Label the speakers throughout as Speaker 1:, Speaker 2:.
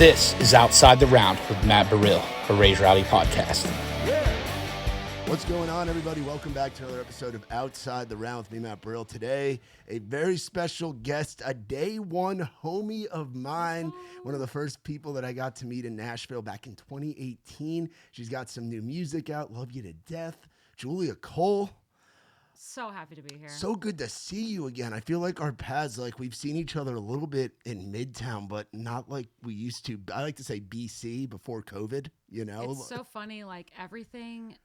Speaker 1: This is Outside the Round with Matt Burrill, a Raise Rowdy podcast.
Speaker 2: What's going on, everybody? Welcome back to another episode of Outside the Round with me, Matt Burrill. Today, a very special guest, a day one homie of mine, one of the first people that I got to meet in Nashville back in 2018. She's got some new music out, Love You to Death. Julia Cole.
Speaker 3: So happy to be here.
Speaker 2: So good to see you again. I feel like our paths, like we've seen each other a little bit in Midtown, but not like we used to. I like to say BC, before COVID, you know?
Speaker 3: It's so funny, like everything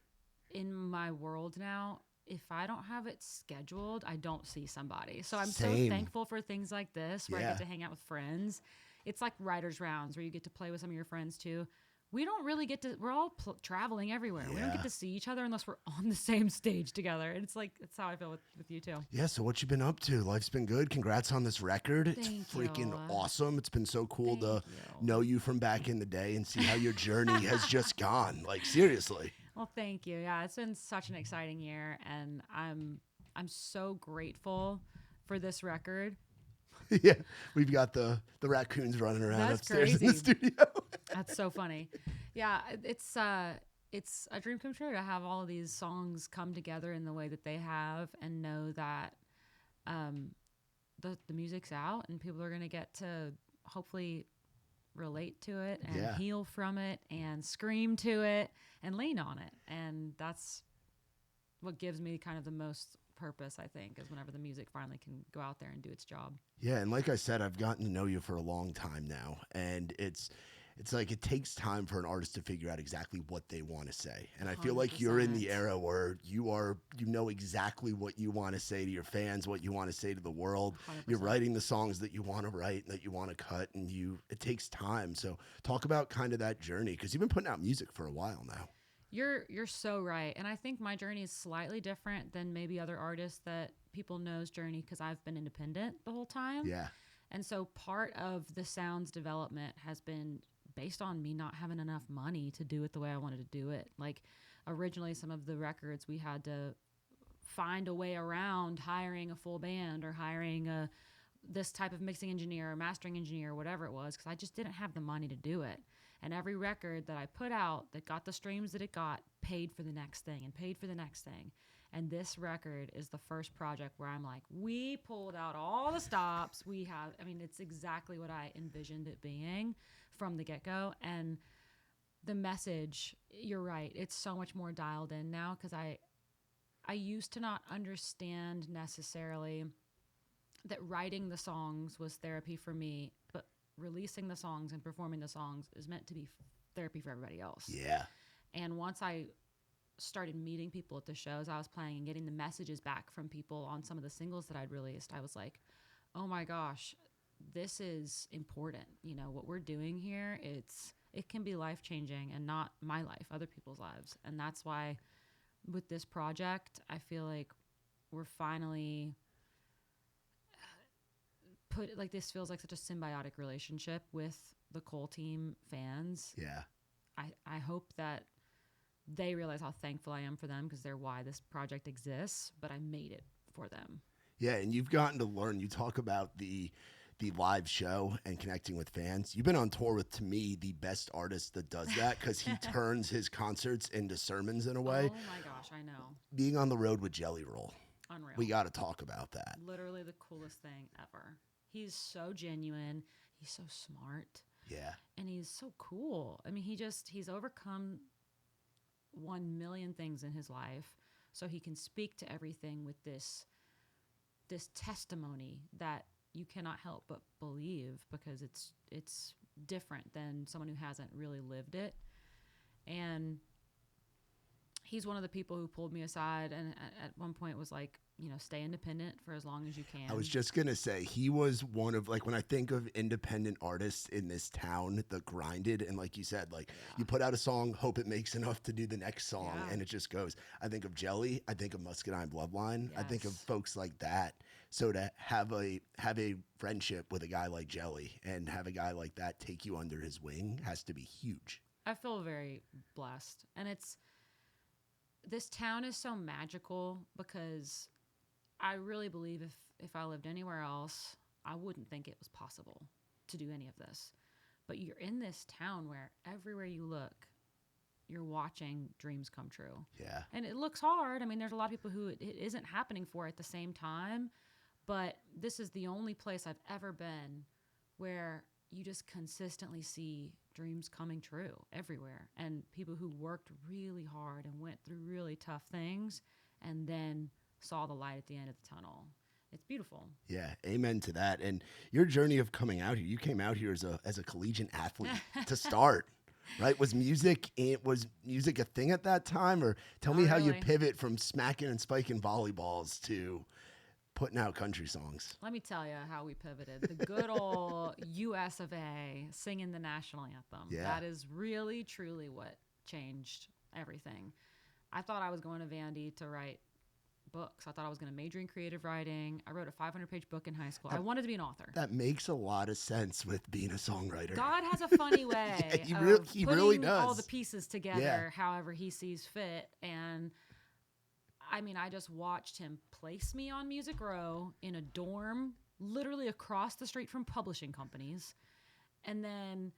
Speaker 3: in my world now, if I don't have it scheduled, I don't see somebody. So I'm so thankful for things like this where I get to hang out with friends. It's like writers' rounds where you get to play with some of your friends too. We don't really get to, we're all traveling everywhere. Yeah. We don't get to see each other unless we're on the same stage together. And it's like, it's how I feel with you too.
Speaker 2: Yeah, so what you been up to? Life's been good. Congrats on this record. It's freaking awesome. It's been so cool to know you from back in the day and see how your journey has just gone. Like, seriously.
Speaker 3: Well, thank you. Yeah, it's been such an exciting year, and I'm so grateful for this record.
Speaker 2: Yeah, we've got the raccoons running around upstairs in the studio.
Speaker 3: That's so funny. Yeah, it's a dream come true to have all of these songs come together in the way that they have, and know that the music's out and people are going to get to hopefully relate to it and heal from it and scream to it and lean on it. And that's what gives me kind of the most purpose, I think, is whenever the music finally can go out there and do its job.
Speaker 2: Yeah, and like I said, I've gotten to know you for a long time now, and it's like it takes time for an artist to figure out exactly what they want to say. And I feel like you're in the era where you know exactly what you want to say to your fans, what you want to say to the world. 100%. You're writing the songs that you want to write and that you want to cut, and it takes time. So talk about kind of that journey, because you've been putting out music for a while now.
Speaker 3: You're so right. And I think my journey is slightly different than maybe other artists that people know's journey, because I've been independent the whole time.
Speaker 2: Yeah.
Speaker 3: And so part of the sound's development has been based on me not having enough money to do it the way I wanted to do it. Like originally some of the records we had to find a way around hiring a full band or hiring this type of mixing engineer or mastering engineer or whatever it was, because I just didn't have the money to do it. And every record that I put out that got the streams that it got paid for the next thing and paid for the next thing. And this record is the first project where I'm like, we pulled out all the stops. It's exactly what I envisioned it being from the get-go. And the message, you're right, it's so much more dialed in now, because I used to not understand necessarily that writing the songs was therapy for me, but releasing the songs and performing the songs is meant to be therapy for everybody else.
Speaker 2: Yeah.
Speaker 3: And once I started meeting people at the shows I was playing and getting the messages back from people on some of the singles that I'd released, I was like, oh my gosh, this is important. You know, what we're doing here, it can be life-changing, and not my life, other people's lives. And that's why with this project, I feel like we're finally this feels like such a symbiotic relationship with the Cole team fans.
Speaker 2: Yeah.
Speaker 3: I hope that they realize how thankful I am for them, because they're why this project exists, but I made it for them.
Speaker 2: Yeah, and you've gotten to learn. You talk about the live show and connecting with fans. You've been on tour with, to me, the best artist that does that, because he turns his concerts into sermons in a way.
Speaker 3: Oh my gosh, I know.
Speaker 2: Being on the road with Jelly Roll.
Speaker 3: Unreal.
Speaker 2: We got to talk about that.
Speaker 3: Literally the coolest thing ever. He's so genuine. He's so smart.
Speaker 2: Yeah.
Speaker 3: And he's so cool. I mean, he's overcome 1 million things in his life, so he can speak to everything with this testimony that you cannot help but believe, because it's different than someone who hasn't really lived it. And he's one of the people who pulled me aside and at one point was like, you know, stay independent for as long as you can.
Speaker 2: I was just going to say, he was one of, like, when I think of independent artists in this town that grinded, and like you said, like, you put out a song, hope it makes enough to do the next song, and it just goes. I think of Jelly, I think of Muscadine Bloodline, I think of folks like that. So to have a friendship with a guy like Jelly and have a guy like that take you under his wing has to be huge.
Speaker 3: I feel very blessed. And this town is so magical, because I really believe if I lived anywhere else, I wouldn't think it was possible to do any of this, but you're in this town where everywhere you look, you're watching dreams come true.
Speaker 2: Yeah.
Speaker 3: And it looks hard. I mean, there's a lot of people who it isn't happening for at the same time, but this is the only place I've ever been where you just consistently see dreams coming true everywhere, and people who worked really hard and went through really tough things and then saw the light at the end of the tunnel. It's beautiful.
Speaker 2: Yeah, amen to that. And your journey of coming out here, you came out here as a collegiate athlete to start, right? Was music a thing at that time? Or tell me how you pivot from smacking and spiking volleyballs to putting out country songs.
Speaker 3: Let me tell you how we pivoted. The good old US of A, singing the national anthem.
Speaker 2: Yeah.
Speaker 3: That is really, truly what changed everything. I thought I was going to Vandy to write books. I thought I was going to major in creative writing. I wrote a 500-page book in high school. I wanted to be an author.
Speaker 2: That makes a lot of sense with being a songwriter.
Speaker 3: God has a funny way
Speaker 2: he
Speaker 3: of
Speaker 2: really
Speaker 3: putting
Speaker 2: does.
Speaker 3: all the pieces together however he sees fit. And I mean, I just watched him place me on Music Row in a dorm, literally across the street from publishing companies, and then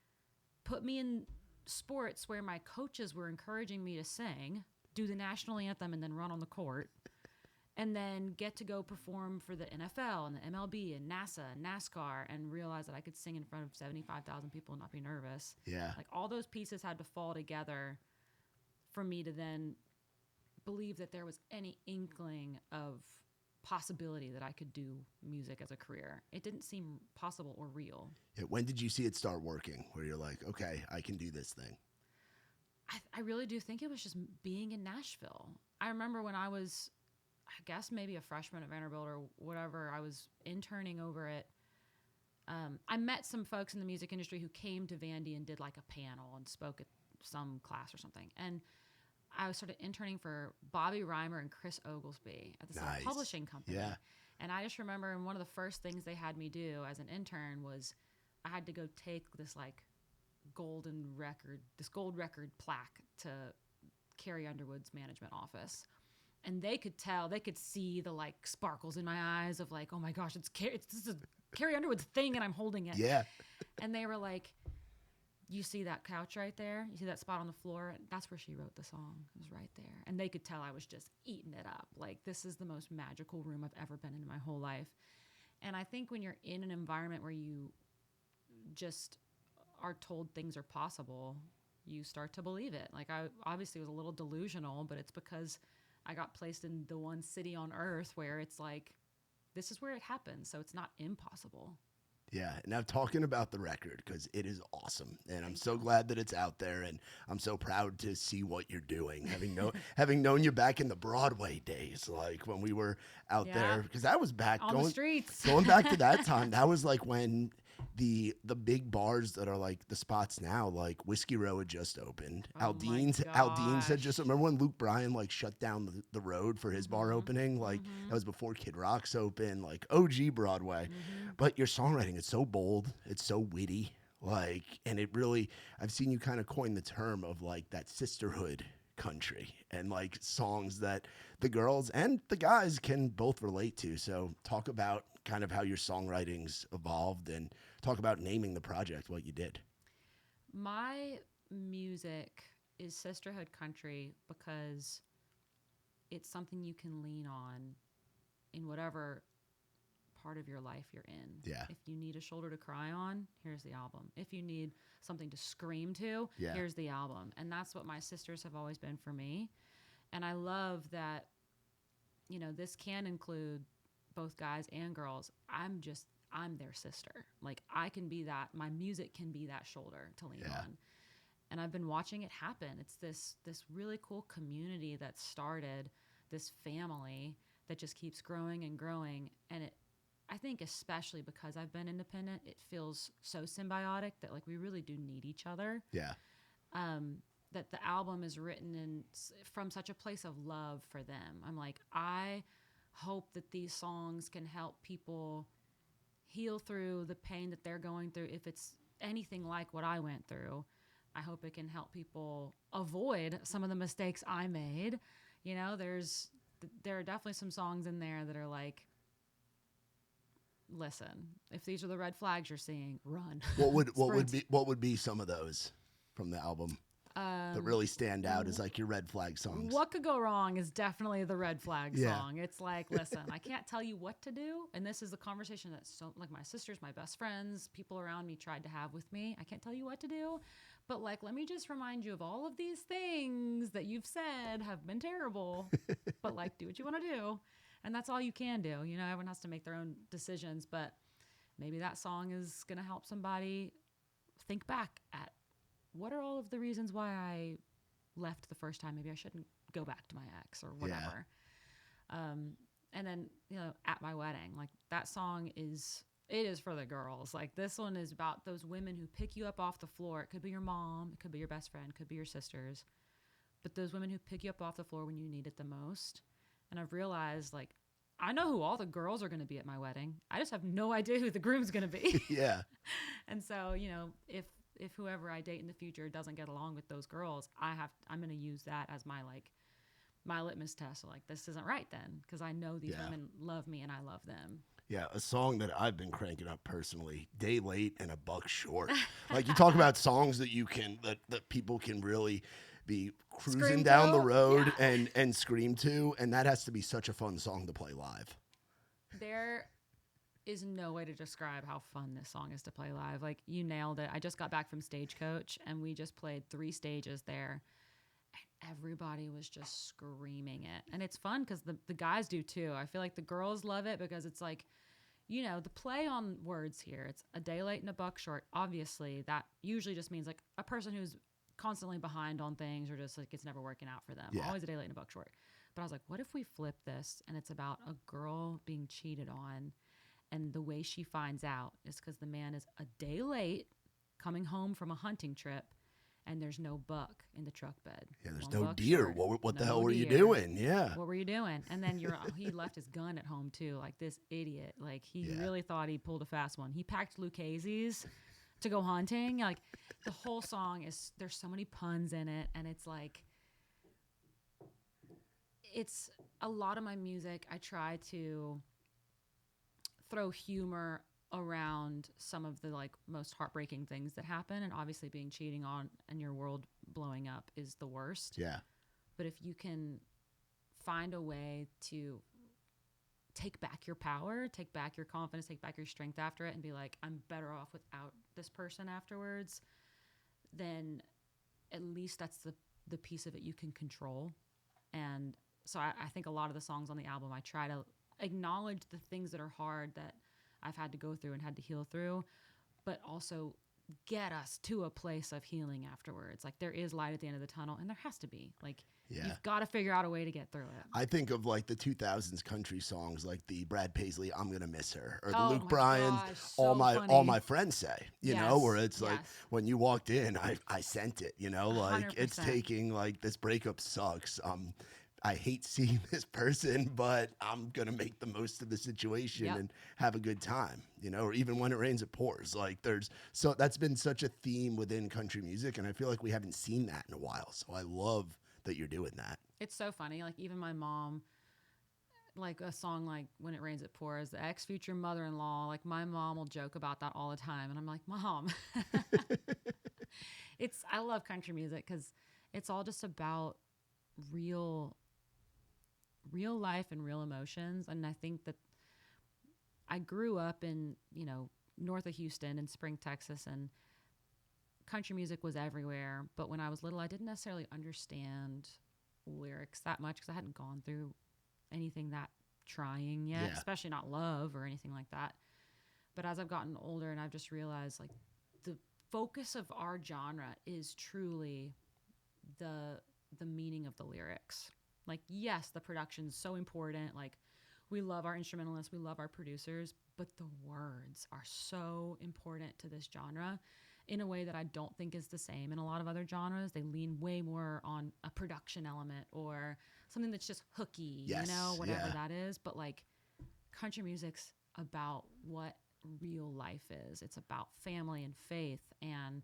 Speaker 3: put me in sports where my coaches were encouraging me to sing, do the national anthem, and then run on the court, and then get to go perform for the NFL and the MLB and NASA and NASCAR, and realize that I could sing in front of 75,000 people and not be nervous.
Speaker 2: Yeah.
Speaker 3: Like, all those pieces had to fall together for me to then believe that there was any inkling of possibility that I could do music as a career. It didn't seem possible or real.
Speaker 2: Yeah, when did you see it start working, where you're like, okay, I can do this thing?
Speaker 3: I really do think it was just being in Nashville. I remember when I was, I guess maybe a freshman at Vanderbilt or whatever, I was interning over it. I met some folks in the music industry who came to Vandy and did like a panel and spoke at some class or something. And I started interning for Bobby Reimer and Chris Oglesby at the
Speaker 2: Nice.
Speaker 3: publishing company.
Speaker 2: Yeah.
Speaker 3: And I just remember one of the first things they had me do as an intern was I had to go take this like gold record plaque to Carrie Underwood's management office. And they could tell, they could see the like sparkles in my eyes of like, oh my gosh, this is Carrie Underwood's thing and I'm holding it.
Speaker 2: Yeah.
Speaker 3: And they were like, you see that couch right there? You see that spot on the floor? That's where she wrote the song. It was right there. And they could tell I was just eating it up. Like, this is the most magical room I've ever been in my whole life. And I think when you're in an environment where you just are told things are possible, you start to believe it. Like, I obviously was a little delusional, but it's because I got placed in the one city on earth where it's like, this is where it happens. So it's not impossible.
Speaker 2: Yeah. Now, talking about the record, because it is awesome, and I'm so glad that it's out there, and I'm so proud to see what you're doing. Having known you back in the Broadway days, like when we were out there, because that was back
Speaker 3: on the streets.
Speaker 2: Going back to that time, that was like when the big bars that are like the spots now, like Whiskey Row had just opened.
Speaker 3: Oh
Speaker 2: Aldean's had just, remember when Luke Bryan like shut down the road for his bar opening? Like that was before Kid Rock's open, like OG Broadway. But your songwriting is so bold, it's so witty, like, and it really, I've seen you kind of coin the term of like that sisterhood country and like songs that the girls and the guys can both relate to. So talk about kind of how your songwriting's evolved and talk about naming the project what you did.
Speaker 3: My music is Sisterhood Country because it's something you can lean on in whatever part of your life you're in.
Speaker 2: Yeah.
Speaker 3: If you need a shoulder to cry on, here's the album. If you need something to scream to, here's the album. And that's what my sisters have always been for me. And I love that, you know, this can include both guys and girls. I'm their sister. Like, I can be that, my music can be that shoulder to lean on. And I've been watching it happen. It's this really cool community that started, this family that just keeps growing and growing. And I think especially because I've been independent, it feels so symbiotic that like we really do need each other.
Speaker 2: Yeah.
Speaker 3: That the album is written from such a place of love for them. I'm like, I hope that these songs can help people heal through the pain that they're going through. If it's anything like what I went through, I hope it can help people avoid some of the mistakes I made. You know, there are definitely some songs in there that are like, listen, if these are the red flags you're seeing, run.
Speaker 2: What would be some of those from the album that really stand out as like your red flag songs?
Speaker 3: What Could Go Wrong is definitely the red flag
Speaker 2: Yeah.
Speaker 3: song. It's like, listen, I can't tell you what to do. And this is the conversation that like my sisters, my best friends, people around me tried to have with me. I can't tell you what to do, but like, let me just remind you of all of these things that you've said have been terrible, but like, do what you want to do. And that's all you can do. You know, everyone has to make their own decisions, but maybe that song is going to help somebody think back at what are all of the reasons why I left the first time. Maybe I shouldn't go back to my ex or whatever. Yeah. And then, you know, At My Wedding, like that song is for the girls. Like this one is about those women who pick you up off the floor. It could be your mom, it could be your best friend, it could be your sisters, but those women who pick you up off the floor when you need it the most. And I've realized, like, I know who all the girls are going to be at my wedding. I just have no idea who the groom's going to be.
Speaker 2: Yeah.
Speaker 3: And so, you know, if whoever I date in the future doesn't get along with those girls, I'm going to use that as my litmus test. So like, this isn't right then, because I know these women love me and I love them.
Speaker 2: Yeah, a song that I've been cranking up personally, Day Late and A Buck Short. Like you talk about songs that you can that people can really be cruising
Speaker 3: Scream
Speaker 2: down
Speaker 3: to?
Speaker 2: the road
Speaker 3: Yeah.
Speaker 2: and scream to, and that has to be such a fun song to play live.
Speaker 3: There is no way to describe how fun this song is to play live. Like, you nailed it. I just got back from Stagecoach and we just played 3 stages there. And everybody was just screaming it. And it's fun because the guys do too. I feel like the girls love it because it's like, you know, the play on words here. It's a day late and a buck short. Obviously, that usually just means like a person who's constantly behind on things or just like it's never working out for them.
Speaker 2: Yeah.
Speaker 3: Always a day late and a buck short. But I was like, what if we flip this and it's about a girl being cheated on, and the way she finds out is because the man is a day late coming home from a hunting trip and there's no buck in the truck bed.
Speaker 2: Yeah, there's
Speaker 3: One
Speaker 2: no
Speaker 3: buck
Speaker 2: deer.
Speaker 3: short.
Speaker 2: What the
Speaker 3: No
Speaker 2: hell were you
Speaker 3: deer.
Speaker 2: doing? Yeah.
Speaker 3: What were you doing? And then he left his gun at home too. Like this idiot. Like he really thought he pulled a fast one. He packed Lucchese's to go hunting. Like the whole song there's so many puns in it, and it's like, it's a lot of my music. I try to throw humor around some of the like most heartbreaking things that happen, and obviously being cheating on and your world blowing up is the worst.
Speaker 2: Yeah.
Speaker 3: But if you can find a way to take back your power, take back your confidence, take back your strength after it, and be like, I'm better off without this person afterwards, then at least that's the piece of it you can control. And so I think a lot of the songs on the album, I try to acknowledge the things that are hard that I've had to go through and had to heal through, but also get us to a place of healing afterwards. Like there is light at the end of the tunnel, and there has to be. Like you've got to figure out a way to get through it.
Speaker 2: I think of like the 2000s country songs, like the Brad Paisley "I'm Gonna Miss Her" or the
Speaker 3: Oh
Speaker 2: Luke
Speaker 3: my
Speaker 2: Bryan's
Speaker 3: gosh,
Speaker 2: "All
Speaker 3: so
Speaker 2: My
Speaker 3: funny.
Speaker 2: Friends Say," you
Speaker 3: Yes,
Speaker 2: know, where it's like
Speaker 3: yes.
Speaker 2: when you walked in, I sent it, you know, like it's
Speaker 3: 100%.
Speaker 2: taking like this breakup sucks. I hate seeing this person, but I'm gonna make the most of the situation and have a good time, you know. Or even when it rains, it pours. Like that's been such a theme within country music, and I feel like we haven't seen that in a while. So I love that you're doing that.
Speaker 3: It's so funny. Like even my mom, like a song like "When It Rains It Pours," the ex-future mother-in-law, like my mom will joke about that all the time, and I'm like, Mom, I love country music because it's all just about real life and real emotions. And I think that I grew up in, you know, north of Houston in Spring, Texas, and country music was everywhere. But when I was little, I didn't necessarily understand lyrics that much because I hadn't gone through anything that trying yet, especially not love or anything like that. But as I've gotten older, and I've just realized like the focus of our genre is truly the meaning of the lyrics. Like, yes, the production's so important. Like, we love our instrumentalists, we love our producers, but the words are so important to this genre in a way that I don't think is the same in a lot of other genres. They lean way more on a production element or something that's just hooky, you know, whatever that is. But like, country music's about what real life is. It's about family and faith and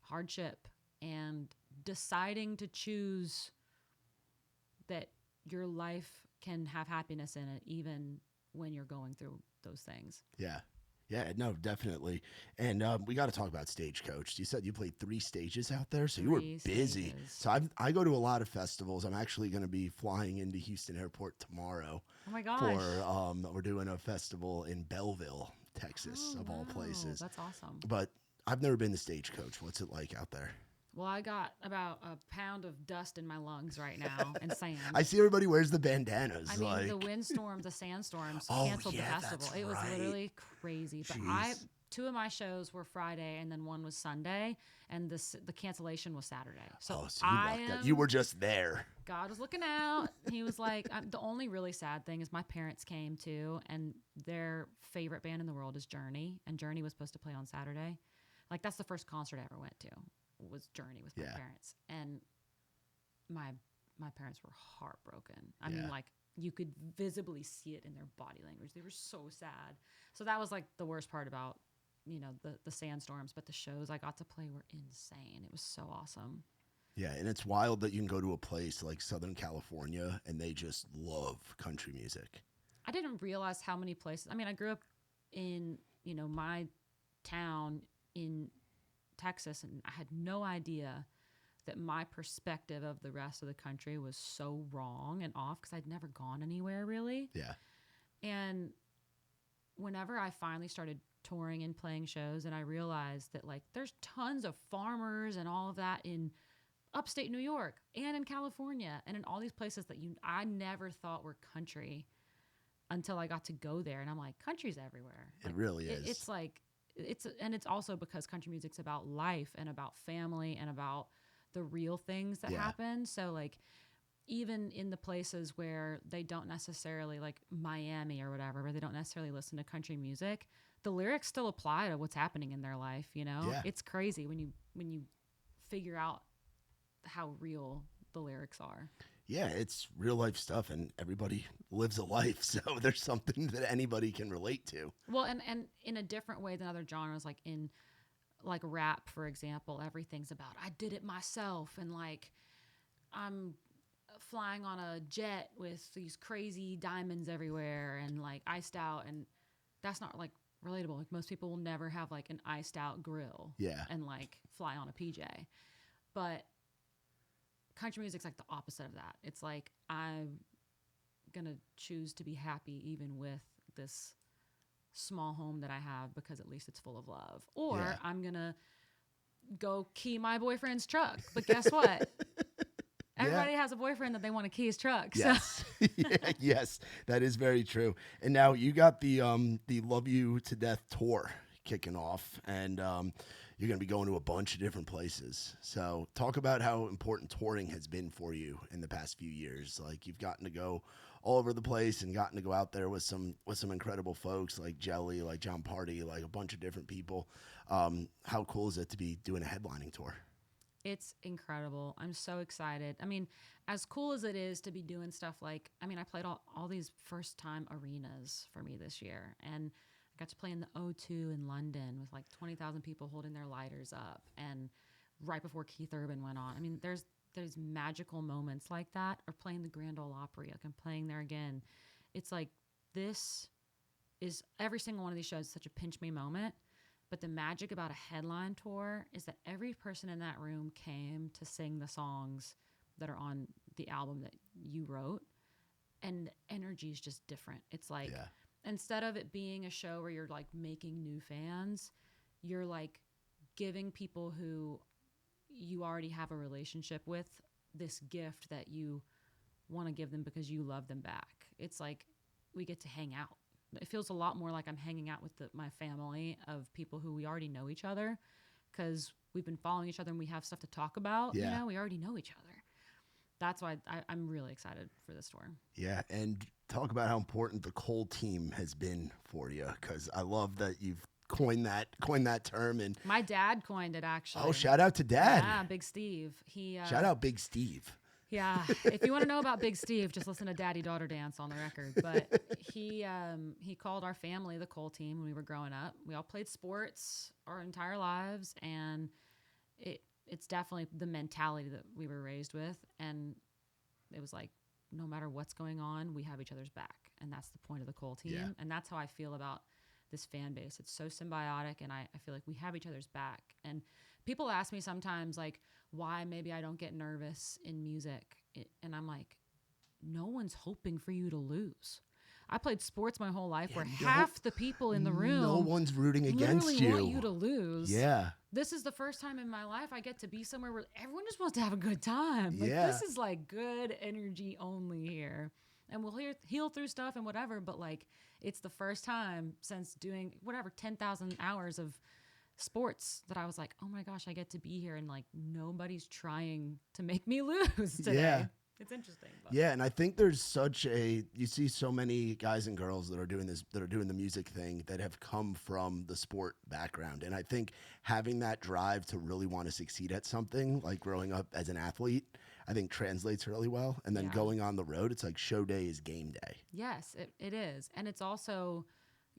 Speaker 3: hardship and deciding to choose that your life can have happiness in it, even when you're going through those things.
Speaker 2: Yeah. Yeah, no, definitely. And we got to talk about Stagecoach. You said you played 3 stages out there, so you were
Speaker 3: 3
Speaker 2: busy.
Speaker 3: stages.
Speaker 2: So I go to a lot of festivals. I'm actually going to be flying into Houston Airport tomorrow.
Speaker 3: Oh my gosh.
Speaker 2: For we're doing a festival in Belleville, Texas, of all places.
Speaker 3: That's awesome.
Speaker 2: But I've never been to Stagecoach. What's it like out there?
Speaker 3: Well, I got about a pound of dust in my lungs right now and sand.
Speaker 2: I see everybody wears the bandanas.
Speaker 3: I mean, the windstorms, the sandstorms canceled the festival.
Speaker 2: That's
Speaker 3: It was
Speaker 2: right.
Speaker 3: literally crazy. But
Speaker 2: Jeez.
Speaker 3: 2 of my shows were Friday, and then one was Sunday, and the cancellation was Saturday. So,
Speaker 2: So you lucked out. You were just there.
Speaker 3: God was looking out. He was like, the only really sad thing is my parents came too, and their favorite band in the world is Journey, and Journey was supposed to play on Saturday. Like, that's the first concert I ever went to, was Journey with my parents. And my parents were heartbroken. I mean, like, you could visibly see it in their body language. They were so sad. So that was like the worst part about, the sandstorms, but the shows I got to play were insane. It was so awesome.
Speaker 2: Yeah, and it's wild that you can go to a place like Southern California and they just love country music.
Speaker 3: I didn't realize how many places. I mean, I grew up in, my town in Texas, and I had no idea that my perspective of the rest of the country was so wrong and off because I'd never gone anywhere really.
Speaker 2: Yeah.
Speaker 3: And whenever I finally started touring and playing shows, and I realized that, like, there's tons of farmers and all of that in upstate New York and in California and in all these places that I never thought were country until I got to go there. And I'm like, country's everywhere.
Speaker 2: It really is.
Speaker 3: It's like, and it's also because country music's about life and about family and about the real things that happen. So, like, even in the places where they don't necessarily, like Miami or whatever, where they don't necessarily listen to country music, the lyrics still apply to what's happening in their life.
Speaker 2: Yeah.
Speaker 3: It's crazy when you figure out how real the lyrics are.
Speaker 2: Yeah, it's real life stuff, and everybody lives a life, so there's something that anybody can relate to.
Speaker 3: Well, and in a different way than other genres, like in like rap, for example, everything's about I did it myself, and like I'm flying on a jet with these crazy diamonds everywhere and like iced out, and that's not like relatable. Like, most people will never have like an iced out grill and like fly on a PJ. But country music's like the opposite of that. It's like, I'm gonna choose to be happy even with this small home that I have because at least it's full of love. Or I'm gonna go key my boyfriend's truck. But guess what? Everybody has a boyfriend that they want to key his truck.
Speaker 2: Yes. Yes, that is very true. And now you got the Love You to Death tour kicking off, and you're going to be going to a bunch of different places. So talk about how important touring has been for you in the past few years. Like, you've gotten to go all over the place and gotten to go out there with some incredible folks like Jelly, like John Party, like a bunch of different people. How cool is it to be doing a headlining tour?
Speaker 3: It's incredible. I'm so excited. I mean, as cool as it is to be doing stuff like, I played all these first time arenas for me this year, and I got to play in the O2 in London with like 20,000 people holding their lighters up, and right before Keith Urban went on. I mean, there's magical moments like that, or playing the Grand Ole Opry. Like, I'm playing there again. It's like, this is, every single one of these shows is such a pinch me moment. But the magic about a headline tour is that every person in that room came to sing the songs that are on the album that you wrote, and the energy is just different. It's like, instead of it being a show where you're like making new fans, you're like giving people who you already have a relationship with this gift that you want to give them because you love them back. It's like, we get to hang out. It feels a lot more like I'm hanging out with my family of people who we already know each other, because we've been following each other and we have stuff to talk about.
Speaker 2: Yeah.
Speaker 3: You know, we already know each other. That's why I'm really excited for this tour.
Speaker 2: Yeah, and talk about how important the Cole team has been for you, because I love that you've coined that term. And
Speaker 3: my dad coined it, actually.
Speaker 2: Oh, shout out to Dad.
Speaker 3: Yeah, Big Steve.
Speaker 2: Shout out Big Steve.
Speaker 3: Yeah, if you want to know about Big Steve, just listen to Daddy Daughter Dance on the record. But he called our family the Cole team when we were growing up. We all played sports our entire lives, and it's definitely the mentality that we were raised with. And it was like, no matter what's going on, we have each other's back. and that's the point of the Cole team.
Speaker 2: Yeah.
Speaker 3: And that's how I feel about this fan base. It's so symbiotic, and I feel like we have each other's back. And people ask me sometimes, like, why maybe I don't get nervous in music. And I'm like, no one's hoping for you to lose. I played sports my whole life where half the people in the room,
Speaker 2: no one's rooting against you.
Speaker 3: Want you to lose.
Speaker 2: Yeah.
Speaker 3: This is the first time in my life I get to be somewhere where everyone just wants to have a good time. Like,
Speaker 2: Yeah.
Speaker 3: this is like good energy only here. And we'll heal through stuff and whatever, but like, it's the first time since doing 10,000 hours of sports that I was like, oh my gosh, I get to be here, and like nobody's trying to make me lose today.
Speaker 2: Yeah.
Speaker 3: It's interesting. But.
Speaker 2: Yeah, and I think there's you see so many guys and girls that are doing the music thing that have come from the sport background. And I think having that drive to really want to succeed at something, like growing up as an athlete, I think translates really well. And then going on the road, it's like show day is game day.
Speaker 3: Yes, it is. And it's also,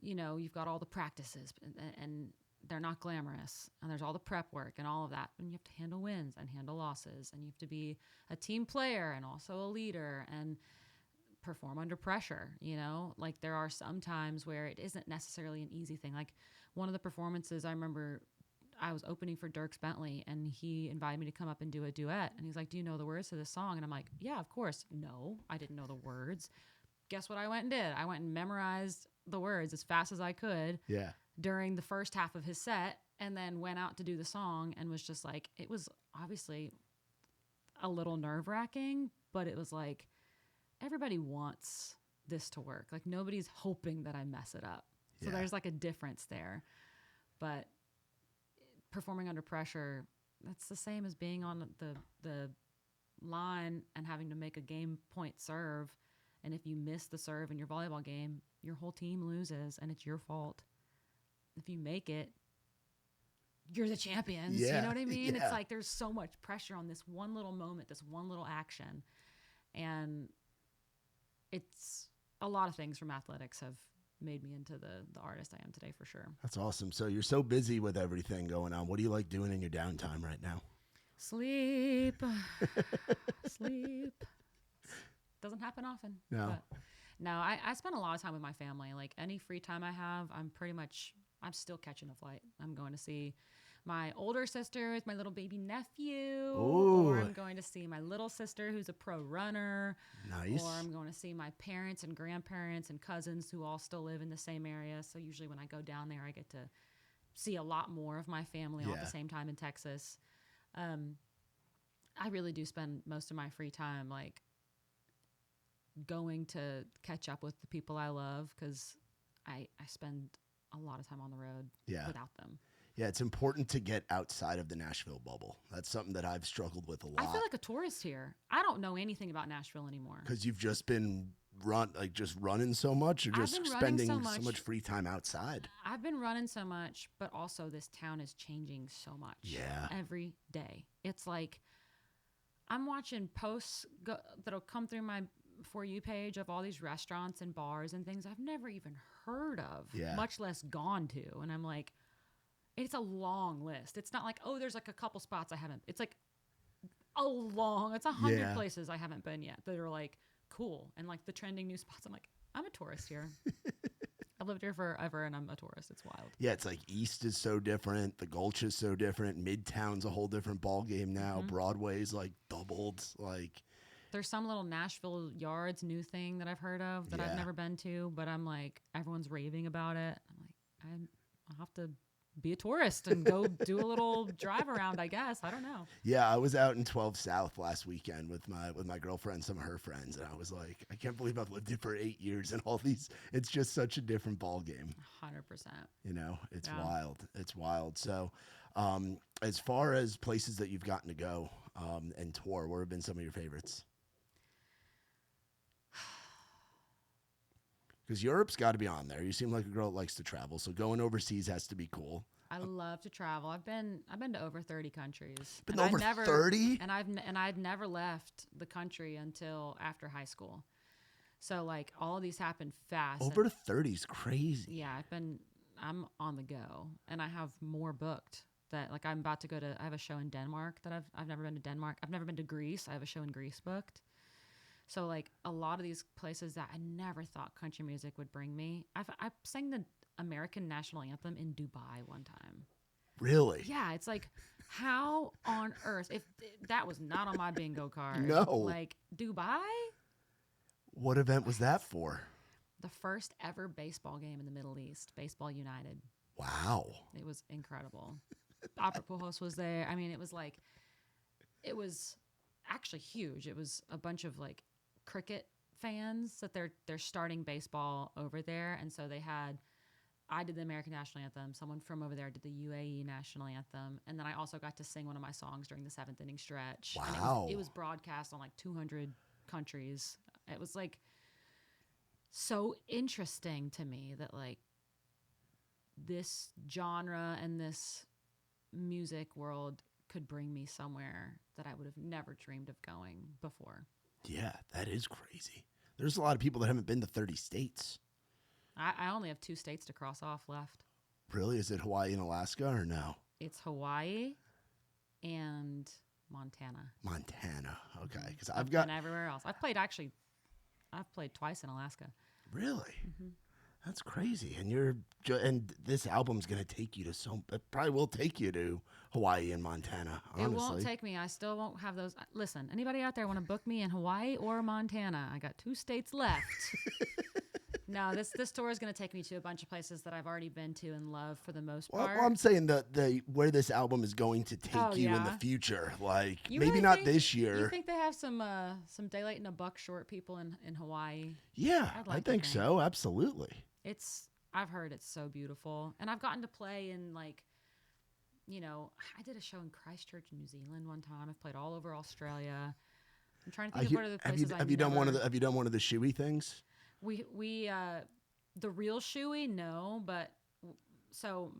Speaker 3: you've got all the practices, and they're not glamorous, and there's all the prep work and all of that, and you have to handle wins and handle losses, and you have to be a team player and also a leader and perform under pressure. Like, there are some times where it isn't necessarily an easy thing. Like, one of the performances, I remember I was opening for Dierks Bentley, and he invited me to come up and do a duet, and he's like, do you know the words to this song? And I'm like, yeah, of course. No, I didn't know the words. Guess what I went and did? I went and memorized the words as fast as I could.
Speaker 2: Yeah.
Speaker 3: During the first half of his set, and then went out to do the song, and was just like, it was obviously a little nerve-wracking, but it was like, everybody wants this to work. Like, nobody's hoping that I mess it up. So there's like a difference there. But performing under pressure, that's the same as being on the line and having to make a game point serve. And if you miss the serve in your volleyball game, your whole team loses, and it's your fault. If you make it, you're the champions.
Speaker 2: Yeah.
Speaker 3: You know what I mean?
Speaker 2: Yeah.
Speaker 3: It's like there's so much pressure on this one little moment, this one little action. And it's a lot of things from athletics have made me into the artist I am today, for sure.
Speaker 2: That's awesome. So you're so busy with everything going on. What do you like doing in your downtime right now?
Speaker 3: Sleep. Sleep. Doesn't happen often.
Speaker 2: No.
Speaker 3: But no, I spend a lot of time with my family. Like, any free time I have, I'm still catching a flight. I'm going to see my older sister with my little baby nephew.
Speaker 2: Ooh.
Speaker 3: Or I'm going to see my little sister who's a pro runner.
Speaker 2: Nice.
Speaker 3: Or I'm going to see my parents and grandparents and cousins who all still live in the same area. So usually when I go down there, I get to see a lot more of my family all at the same time in Texas. I really do spend most of my free time like going to catch up with the people I love, because I spend a lot of time on the road without them.
Speaker 2: Yeah, it's important to get outside of the Nashville bubble. That's something that I've struggled with a lot.
Speaker 3: I feel like a tourist here. I don't know anything about Nashville anymore.
Speaker 2: Because you've just been running so much, or just spending so much free time outside.
Speaker 3: I've been running so much, but also this town is changing so much.
Speaker 2: Yeah.
Speaker 3: Every day. It's like I'm watching posts that'll come through my For You page of all these restaurants and bars and things I've never even heard of, much less gone to. And I'm like, it's a long list. It's not like, oh, there's like a couple spots I haven't. It's like it's 100 places I haven't been yet that are like cool. And like the trending new spots, I'm like, I'm a tourist here. I've lived here forever and I'm a tourist. It's wild.
Speaker 2: Yeah, it's like East is so different. The Gulch is so different. Midtown's a whole different ball game now.
Speaker 3: Mm-hmm.
Speaker 2: Broadway's like doubled. Like,
Speaker 3: there's some little Nashville Yards new thing that I've heard of that I've never been to, but I'm like, everyone's raving about it. I'm like, I'll have to be a tourist and go do a little drive around, I guess. I don't know.
Speaker 2: Yeah, I was out in 12 South last weekend with my girlfriend, some of her friends, and I was like, I can't believe I've lived here for 8 years and all these. It's just such a different ball game.
Speaker 3: 100%.
Speaker 2: You know, it's wild. It's wild. So, as far as places that you've gotten to go and tour, where have been some of your favorites? Because Europe's got to be on there. You seem like a girl that likes to travel, so going overseas has to be cool.
Speaker 3: I love to travel. I've been to over 30 countries.
Speaker 2: Been over 30?
Speaker 3: And I'd never left the country until after high school. So like all of these happened fast.
Speaker 2: Over 30 is crazy.
Speaker 3: Yeah, I'm on the go, and I have more booked. That like I'm about to go to. I have a show in Denmark that I've never been to Denmark. I've never been to Greece. I have a show in Greece booked. So like a lot of these places that I never thought country music would bring me. I sang the American national anthem in Dubai one time.
Speaker 2: Really?
Speaker 3: Yeah, it's like, how on earth, if that was not on my bingo card?
Speaker 2: No.
Speaker 3: Like, Dubai?
Speaker 2: What event was that for?
Speaker 3: The first ever baseball game in the Middle East, Baseball United.
Speaker 2: Wow.
Speaker 3: It was incredible. Opera Pujols was there. I mean, it was actually huge. It was a bunch of like cricket fans that they're starting baseball over there. And so I did the American national anthem. Someone from over there did the UAE national anthem. And then I also got to sing one of my songs during the 7th inning stretch.
Speaker 2: Wow.
Speaker 3: And it was broadcast on like 200 countries. It was like so interesting to me that like this genre and this music world could bring me somewhere that I would have never dreamed of going before.
Speaker 2: Yeah, that is crazy. There's a lot of people that haven't been to 30 states.
Speaker 3: I only have 2 states to cross off left.
Speaker 2: Really? Is it Hawaii and Alaska or no?
Speaker 3: It's Hawaii and Montana.
Speaker 2: Montana. Okay. Because
Speaker 3: I've been everywhere else. I've played twice in Alaska.
Speaker 2: Really?
Speaker 3: Mm-hmm.
Speaker 2: That's crazy. And this album's going to take you to it probably will take you to Hawaii and Montana, honestly.
Speaker 3: It won't take me. I still won't have those. Listen, anybody out there want to book me in Hawaii or Montana? I got 2 states left. No, this tour is going to take me to a bunch of places that I've already been to and love for the most part.
Speaker 2: Well, I'm saying the where this album is going to take you in the future. Like, maybe
Speaker 3: really
Speaker 2: not this year.
Speaker 3: You think they have some daylight and a buck short people in Hawaii?
Speaker 2: Yeah, I think so. Absolutely.
Speaker 3: I've heard it's so beautiful. And I've gotten to play in like, I did a show in Christchurch, New Zealand one time. I've played all over Australia. I'm trying to think of what are the places
Speaker 2: have you done one of the shoey things?
Speaker 3: We the real shoey, no, but so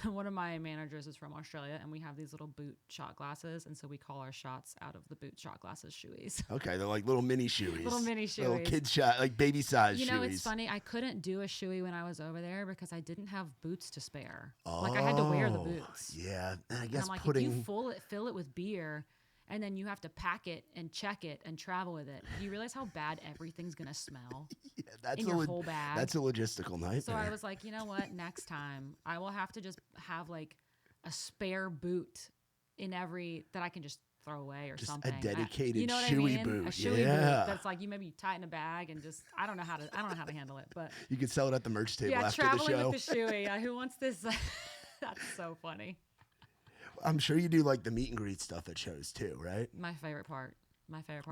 Speaker 3: one of my managers is from Australia, and we have these little boot shot glasses, and so we call our shots out of the boot shot glasses shoeys.
Speaker 2: Okay, they're like little mini shoeys. Little kid shot, like baby size shoeys.
Speaker 3: It's funny. I couldn't do a shoey when I was over there because I didn't have boots to spare. Like I had to wear the boots.
Speaker 2: Yeah, and I guess
Speaker 3: and I'm like, if you fill it with beer, and then you have to pack it and check it and travel with it. Do you realize how bad everything's gonna smell?
Speaker 2: Yeah,
Speaker 3: in your whole bag.
Speaker 2: That's a logistical nightmare.
Speaker 3: So I was like, you know what? Next time I will have to just have like a spare boot that I can just throw away or
Speaker 2: just
Speaker 3: something.
Speaker 2: A dedicated
Speaker 3: shoey
Speaker 2: boot.
Speaker 3: A shoey boot that's like you maybe tie it in a bag and just I don't know how to handle it. But
Speaker 2: you could sell it at the merch table after the show.
Speaker 3: Yeah, traveling with the shoey. Who wants this? That's so funny.
Speaker 2: I'm sure you do like the meet and greet stuff at shows too, right?
Speaker 3: My favorite part.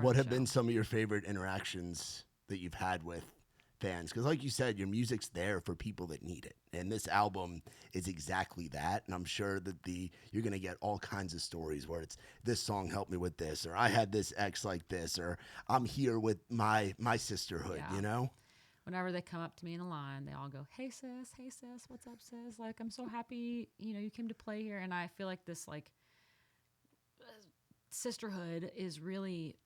Speaker 2: What have been some of your favorite interactions that you've had with fans? Because like you said, your music's there for people that need it. And this album is exactly that. And I'm sure that you're going to get all kinds of stories where it's this song helped me with this, or I had this ex like this, or I'm here with my sisterhood,
Speaker 3: Whenever they come up to me in a line, they all go, hey sis, what's up sis? Like, I'm so happy, you came to play here. And I feel like this like sisterhood is really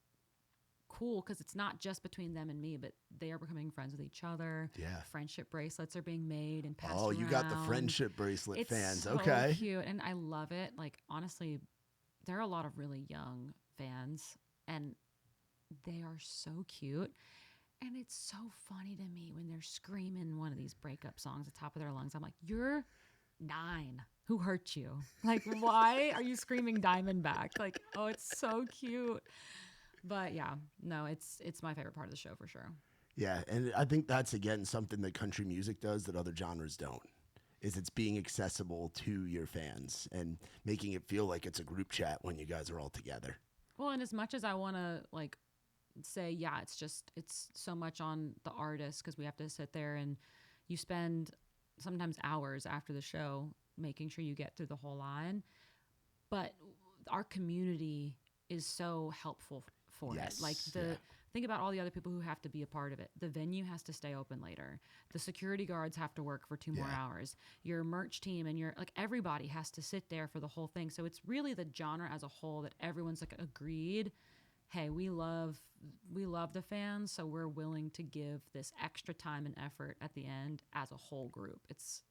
Speaker 3: cool because it's not just between them and me, but they are becoming friends with each other.
Speaker 2: Yeah.
Speaker 3: Friendship bracelets are being made and passed around.
Speaker 2: Oh, you got the friendship bracelet fans.
Speaker 3: It's so
Speaker 2: okay.
Speaker 3: Cute. And I love it. Like, honestly, there are a lot of really young fans and they are so cute. And it's so funny to me when they're screaming one of these breakup songs at the top of their lungs. I'm like, you're 9. Who hurt you? Like, why are you screaming Diamondback? Like, oh, it's so cute. But yeah, no, it's my favorite part of the show for sure.
Speaker 2: Yeah, and I think that's, again, something that country music does that other genres don't, is it's being accessible to your fans and making it feel like it's a group chat when you guys are all together.
Speaker 3: Well, and as much as I want to, like, say, yeah, it's so much on the artist because we have to sit there and you spend sometimes hours after the show making sure you get through the whole line. But our community is so helpful for it. Like think about all the other people who have to be a part of it. The venue has to stay open later. The security guards have to work for 2 more hours. Your merch team and everybody has to sit there for the whole thing. So it's really the genre as a whole that everyone's like agreed, hey, we love the fans, so we're willing to give this extra time and effort at the end as a whole group. It's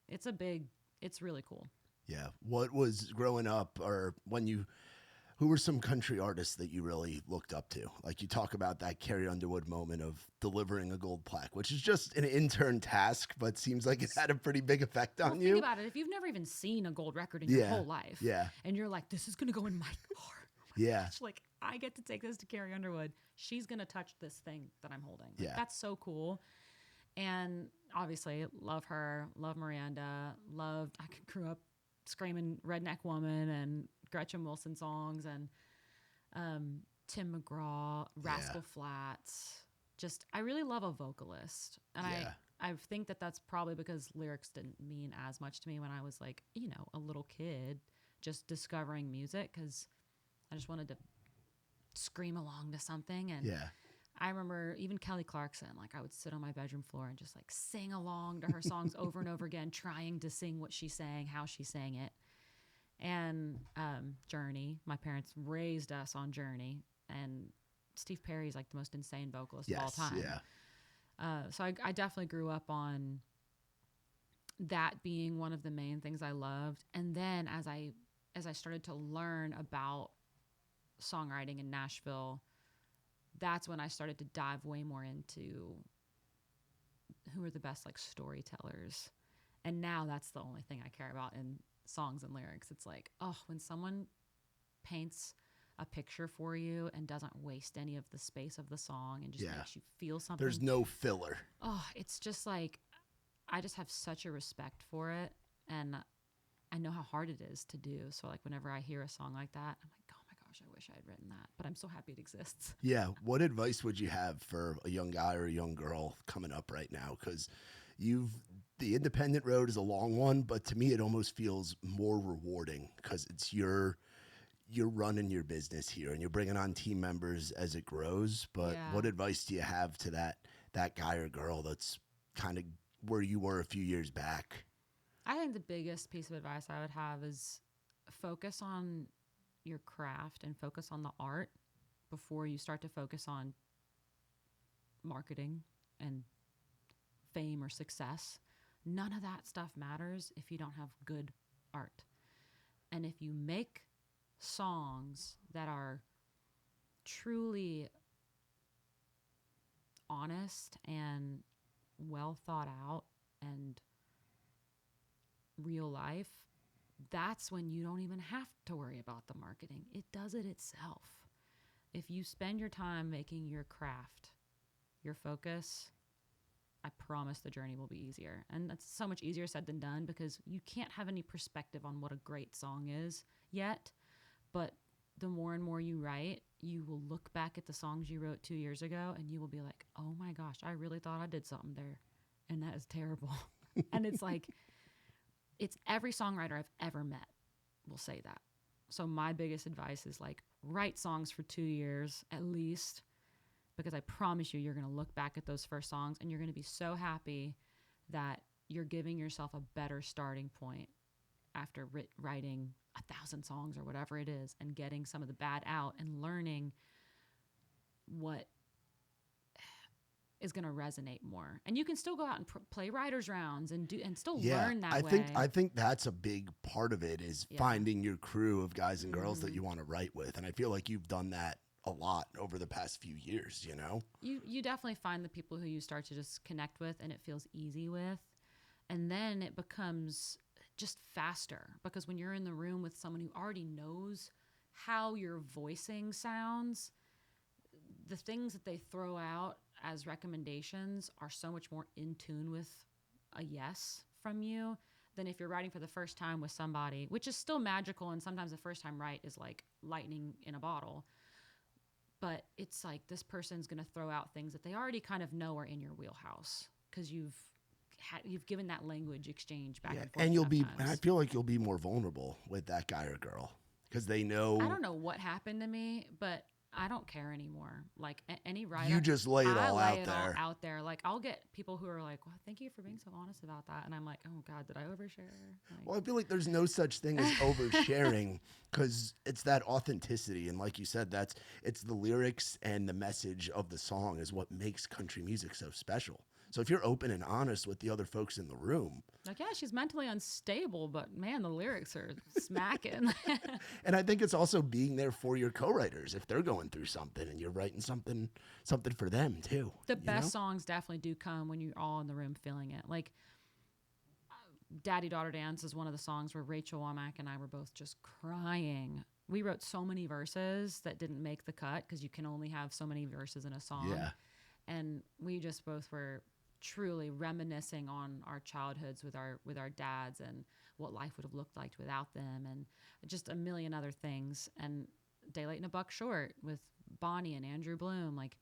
Speaker 3: really cool.
Speaker 2: Yeah. What was growing up, or Who were some country artists that you really looked up to? Like you talk about that Carrie Underwood moment of delivering a gold plaque, which is just an intern task, but seems like it had a pretty big effect on you.
Speaker 3: Think about it. If you've never even seen a gold record in your whole life, and you're like, this is going to go in my car. Gosh, like, I get to take this to Carrie Underwood. She's going to touch this thing that I'm holding. Like, that's so cool. And obviously, love her, love Miranda, I grew up screaming Redneck Woman and Gretchen Wilson songs and Tim McGraw, Rascal Flatts. Just, I really love a vocalist. And I think that that's probably because lyrics didn't mean as much to me when I was like, you know, a little kid just discovering music because I just wanted to scream along to something. And I remember even Kelly Clarkson, like I would sit on my bedroom floor and just like sing along to her songs over and over again, trying to sing what she sang, how she sang it. And Journey, my parents raised us on Journey, and Steve Perry is like the most insane vocalist of all time. So I definitely grew up on that being one of the main things I loved. And then as I started to learn about songwriting in Nashville, that's when I started to dive way more into who are the best like storytellers. And now that's the only thing I care about in songs and lyrics. It's like, oh, when someone paints a picture for you and doesn't waste any of the space of the song and just makes you feel something.
Speaker 2: There's no filler.
Speaker 3: Oh, it's just like, I just have such a respect for it. And I know how hard it is to do. So like whenever I hear a song like that, I'm like, oh my gosh, I wish I had written that. But I'm so happy it exists.
Speaker 2: Yeah. What advice would you have for a young guy or a young girl coming up right now? Because the independent road is a long one, but to me it almost feels more rewarding because it's you're running your business here and you're bringing on team members as it grows. But what advice do you have to that guy or girl that's kind of where you were a few years back?
Speaker 3: I think the biggest piece of advice I would have is focus on your craft and focus on the art before you start to focus on marketing and fame or success. None of that stuff matters if you don't have good art. And if you make songs that are truly honest and well thought out and real life, that's when you don't even have to worry about the marketing. It does it itself. If you spend your time making your craft your focus, I promise the journey will be easier. And that's so much easier said than done because you can't have any perspective on what a great song is yet. But the more and more you write, you will look back at the songs you wrote 2 years ago and you will be like, oh my gosh, I really thought I did something there. And that is terrible. And it's like, it's every songwriter I've ever met will say that. So my biggest advice is like, write songs for 2 years at least, because I promise you're going to look back at those first songs and you're going to be so happy that you're giving yourself a better starting point after writing 1,000 songs or whatever it is and getting some of the bad out and learning what is going to resonate more. And you can still go out and play writers rounds and still learn that way.
Speaker 2: I think that's a big part of it is finding your crew of guys and girls that you want to write with. And I feel like you've done that a lot over the past few years, you know?
Speaker 3: You definitely find the people who you start to just connect with and it feels easy with. And then it becomes just faster because when you're in the room with someone who already knows how your voicing sounds, the things that they throw out as recommendations are so much more in tune with a yes from you than if you're writing for the first time with somebody, which is still magical. And sometimes the first time write is like lightning in a bottle. But it's like this person's going to throw out things that they already kind of know are in your wheelhouse because you've given that language exchange back and forth.
Speaker 2: And I feel like you'll be more vulnerable with that guy or girl because they know.
Speaker 3: I don't know what happened to me, but I don't care anymore. Like any writer,
Speaker 2: you just lay it all
Speaker 3: out there. Like I'll get people who are like, "Well, thank you for being so honest about that," and I'm like, "Oh God, did I overshare?" Like,
Speaker 2: well, I feel like there's no such thing as oversharing because it's that authenticity, and like you said, it's the lyrics and the message of the song is what makes country music so special. So if you're open and honest with the other folks in the room,
Speaker 3: Like, yeah, she's mentally unstable, but man, the lyrics are smacking.
Speaker 2: and I think it's also being there for your co-writers if they're going through something and you're writing something for them too.
Speaker 3: The best songs definitely do come when you're all in the room feeling it. Like, Daddy Daughter Dance is one of the songs where Rachel Womack and I were both just crying. We wrote so many verses that didn't make the cut because you can only have so many verses in a song.
Speaker 2: Yeah.
Speaker 3: And we just both were truly reminiscing on our childhoods with our dads and what life would have looked like without them and just a million other things. And Day Late and a Buck Short with Bonnie and Andrew Bloom, like,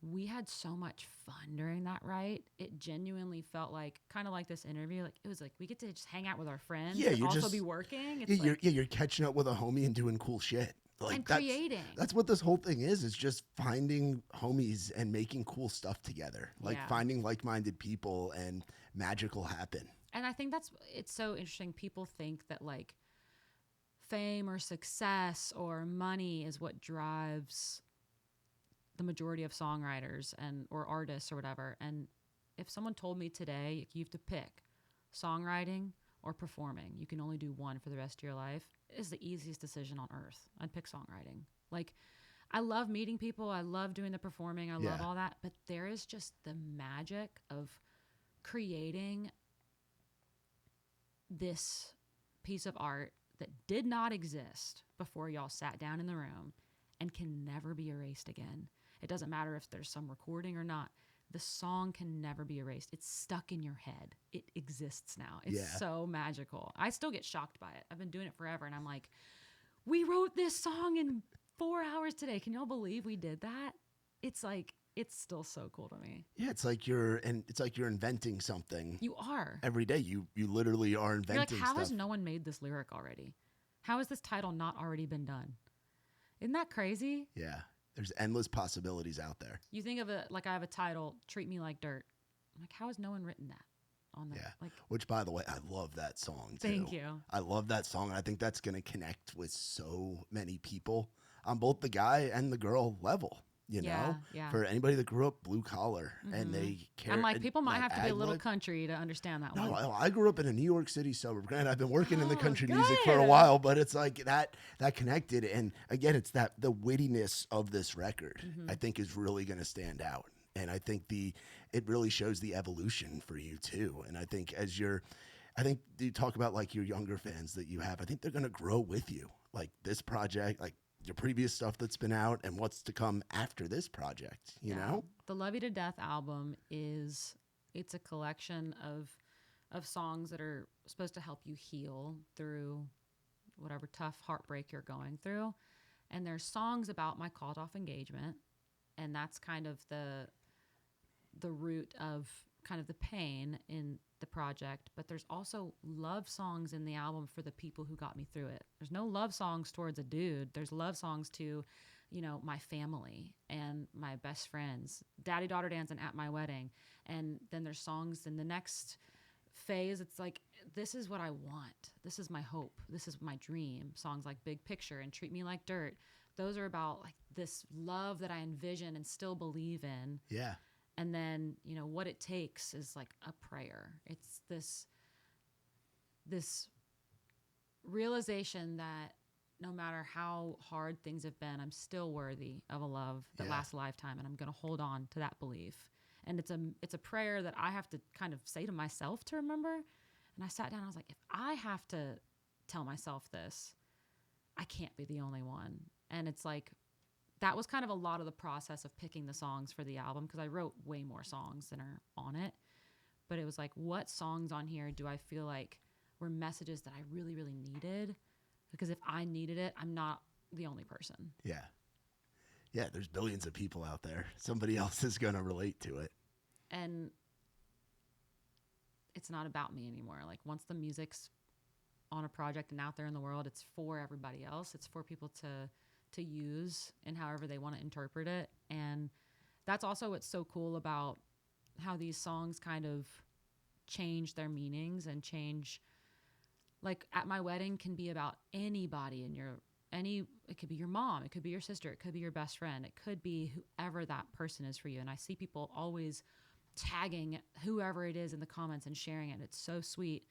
Speaker 3: we had so much fun during that, right? It genuinely felt like kind of like this interview. Like, it was like we get to just hang out with our friends and also be working. It's
Speaker 2: you're catching up with a homie and doing cool shit. Like,
Speaker 3: and creating.
Speaker 2: That's what this whole thing is just finding homies and making cool stuff together. Like finding like-minded people and magic will happen.
Speaker 3: And I think it's so interesting. People think that like fame or success or money is what drives the majority of songwriters or artists or whatever. And if someone told me today you have to pick songwriting or performing, you can only do one for the rest of your life, it is the easiest decision on earth. I'd pick songwriting. Like, I love meeting people. I love doing the performing. I love all that. But there is just the magic of creating this piece of art that did not exist before y'all sat down in the room and can never be erased again. It doesn't matter if there's some recording or not. The song can never be erased. It's stuck in your head. It exists now. It's so magical. I still get shocked by it. I've been doing it forever, and I'm like, we wrote this song in 4 hours today. Can y'all believe we did that? It's like, it's still so cool to me.
Speaker 2: Yeah, it's like you're inventing something.
Speaker 3: You are.
Speaker 2: Every day. You literally are inventing
Speaker 3: You're like, how
Speaker 2: stuff.
Speaker 3: has no one made this lyric already? How has this title not already been done? Isn't that crazy?
Speaker 2: Yeah. There's endless possibilities out there.
Speaker 3: You think of it like I have a title, Treat Me Like Dirt. I'm like, how has no one written that on that?
Speaker 2: Yeah.
Speaker 3: Like,
Speaker 2: which, by the way, I love that song too.
Speaker 3: Thank you.
Speaker 2: I love that song. I think that's going to connect with so many people on both the guy and the girl level. You know, for anybody that grew up blue collar and they care.
Speaker 3: I'm like, people might have to be a little country to understand that one.
Speaker 2: No, I grew up in a New York City suburb. Granted, I've been working in the country music for a while, but it's like that connected. And again, it's the wittiness of this record, I think, is really going to stand out. And I think it really shows the evolution for you too. And I think I think you talk about like your younger fans that you have, I think they're going to grow with you. Like this project, like your previous stuff that's been out and what's to come after this project, you know?
Speaker 3: The Love You to Death album it's a collection of songs that are supposed to help you heal through whatever tough heartbreak you're going through. And there's songs about my called off engagement. And that's kind of the root of kind of the pain in the project, but there's also love songs in the album for the people who got me through it. There's no love songs towards a dude. There's love songs to, my family and my best friends, Daddy Daughter Dance and At My Wedding. And then there's songs in the next phase. It's like, this is what I want. This is my hope. This is my dream. Songs like Big Picture and Treat Me Like Dirt. Those are about like this love that I envision and still believe in.
Speaker 2: Yeah.
Speaker 3: And then, what it takes is like a prayer. It's this realization that no matter how hard things have been, I'm still worthy of a love that lasts a lifetime, and I'm going to hold on to that belief. And it's a prayer that I have to kind of say to myself to remember. And I sat down, I was like, if I have to tell myself this, I can't be the only one. And it's like, that was kind of a lot of the process of picking the songs for the album, because I wrote way more songs than are on it. But it was like, what songs on here do I feel like were messages that I really, really needed? Because if I needed it, I'm not the only person.
Speaker 2: Yeah. Yeah, there's billions of people out there. Somebody else is going to relate to it.
Speaker 3: And it's not about me anymore. Like, once the music's on a project and out there in the world, it's for everybody else. It's for people to use and however they want to interpret it. And that's also what's so cool about how these songs kind of change their meanings and change. Like, At My Wedding can be about anybody in it could be your mom, it could be your sister, it could be your best friend, it could be whoever that person is for you. And I see people always tagging whoever it is in the comments and sharing it. It's so sweet.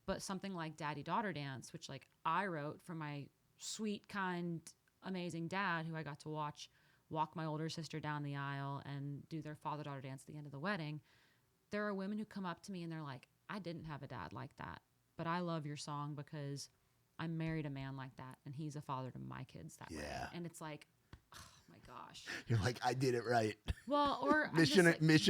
Speaker 3: But something like Daddy Daughter Dance, which like I wrote for my sweet, kind, amazing dad who I got to walk my older sister down the aisle and do their father-daughter dance at the end of the wedding. There are women who come up to me and they're like, I didn't have a dad like that, but I love your song because I married a man like that and he's a father to my kids that way. And it's like, oh my gosh.
Speaker 2: You're like, I did it right.
Speaker 3: Well, or
Speaker 2: mission